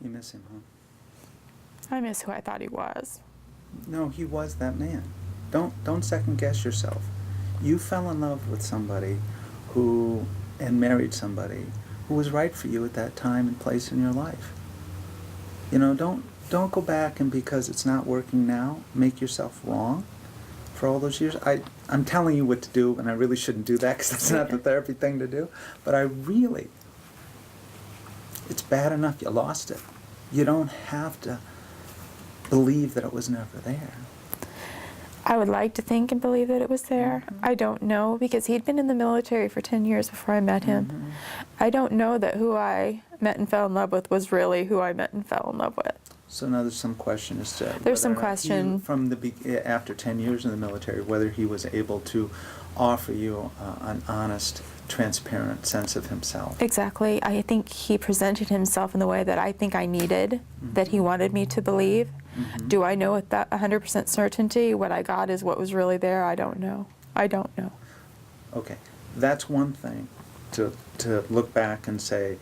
You miss him, huh? I miss who I thought he was. No, he was that man. Don't second guess yourself. You fell in love with somebody and married somebody who was right for you at that time and place in your life. You know, don't go back and because it's not working now, make yourself wrong for all those years. I'm telling you what to do, and I really shouldn't do that because that's not the therapy thing to do. But it's bad enough you lost it. You don't have to believe that it was never there. I would like to think and believe that it was there. Mm-hmm. I don't know, because he'd been in the military for 10 years before I met him. Mm-hmm. I don't know that who I met and fell in love with was really who I met and fell in love with. So now there's some question as to There's some whether or not question. after 10 years in the military, whether he was able to offer you an honest, transparent sense of himself. Exactly. I think he presented himself in the way that I think I needed, that he wanted me to believe. Mm-hmm. Do I know with that 100% certainty what I got is what was really there? I don't know. I don't know. Okay, that's one thing to look back and say,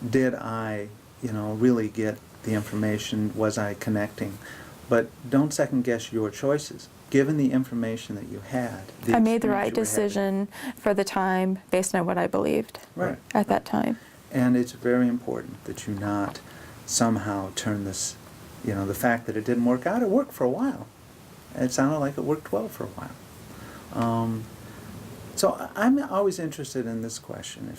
did I, really get the information? Was I connecting? But don't second guess your choices. Given the information that you had, I made the right experience you were having. decision for the time based on what I believed Right. at that time. And it's very important that you not somehow turn this, the fact that it didn't work out, it worked for a while. It sounded like it worked well for a while. So I'm always interested in this question.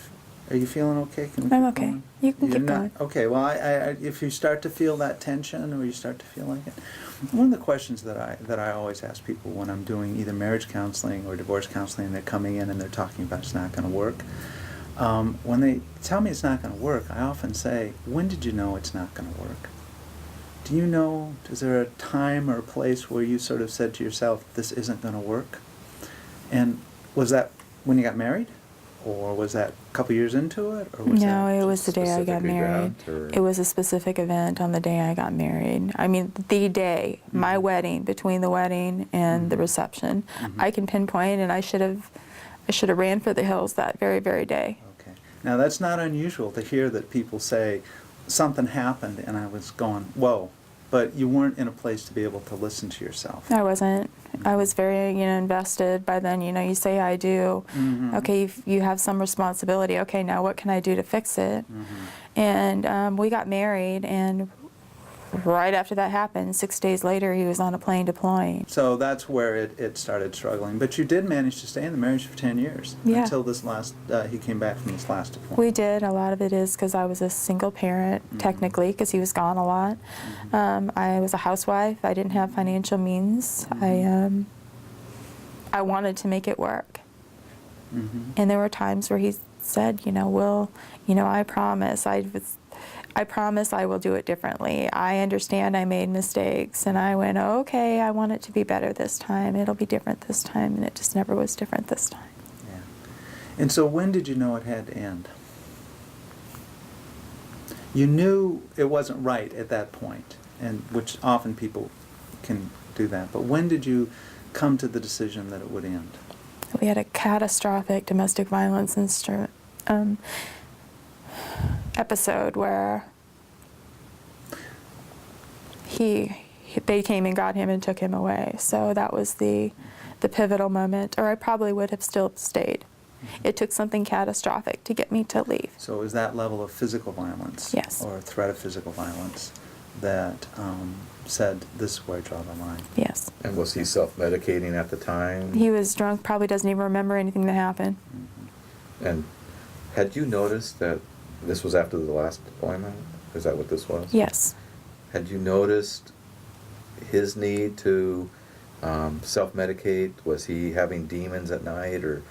Are you feeling okay? Can we I'm keep okay. going? You can You're keep not- going. Okay, well, if you start to feel that tension or you start to feel like it, one of the questions that I always ask people when I'm doing either marriage counseling or divorce counseling, and they're coming in and they're talking about it's not going to work, when they tell me it's not going to work, I often say, when did you know it's not going to work? Do you know, is there a time or a place where you sort of said to yourself, this isn't going to work? And was that when you got married? Or was that a couple years into it? Or was No, that it was the day I got specific married. event, or- It was a specific event on the day I got married. I mean, the day, my wedding, between the wedding and the reception. I can pinpoint, and I should have ran for the hills that very, very day. Okay. Now that's not unusual to hear that people say something happened and I was going, whoa, but you weren't in a place to be able to listen to yourself. I wasn't. I was very, invested. By then, you say I do. Mhm. Okay, you have some responsibility. Okay, now what can I do to fix it? Mm-hmm. And we got married, and right after that happened, 6 days later, he was on a plane deploying. So that's where it started struggling. But you did manage to stay in the marriage for 10 years Yeah. until this last, he came back from this last deployment. We did. A lot of it is because I was a single parent, technically, because he was gone a lot. I was a housewife. I didn't have financial means. I wanted to make it work. Mm-hmm. And there were times where he said, I promise. I promise I will do it differently. I understand I made mistakes. And I went, okay, I want it to be better this time. It'll be different this time. And it just never was different this time. Yeah. And so when did you know it had to end? You knew it wasn't right at that point, and which often people can do that. But when did you come to the decision that it would end? We had a catastrophic domestic violence episode where they came and got him and took him away. So that was the pivotal moment, or I probably would have still stayed. It took something catastrophic to get me to leave. So it was that level of physical violence, Yes. or threat of physical violence, that said, this is where I draw the line. Yes. And was he self-medicating at the time? He was drunk, probably doesn't even remember anything that happened. Mm-hmm. And had you noticed that this was after the last deployment? Is that what this was? Yes. Had you noticed his need to self-medicate? Was he having demons at night, or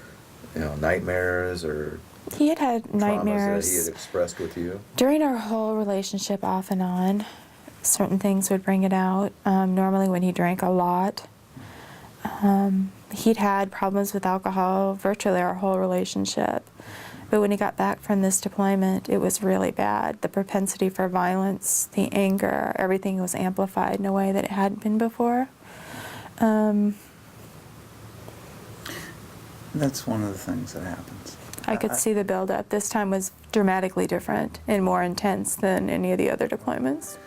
nightmares, or He had traumas that he nightmares. had expressed with you? During our whole relationship, off and on, certain things would bring it out. Normally when he drank a lot. He'd had problems with alcohol virtually our whole relationship. But when he got back from this deployment, it was really bad. The propensity for violence, the anger, everything was amplified in a way that it hadn't been before. That's one of the things that happens. I could see the buildup. This time was dramatically different and more intense than any of the other deployments.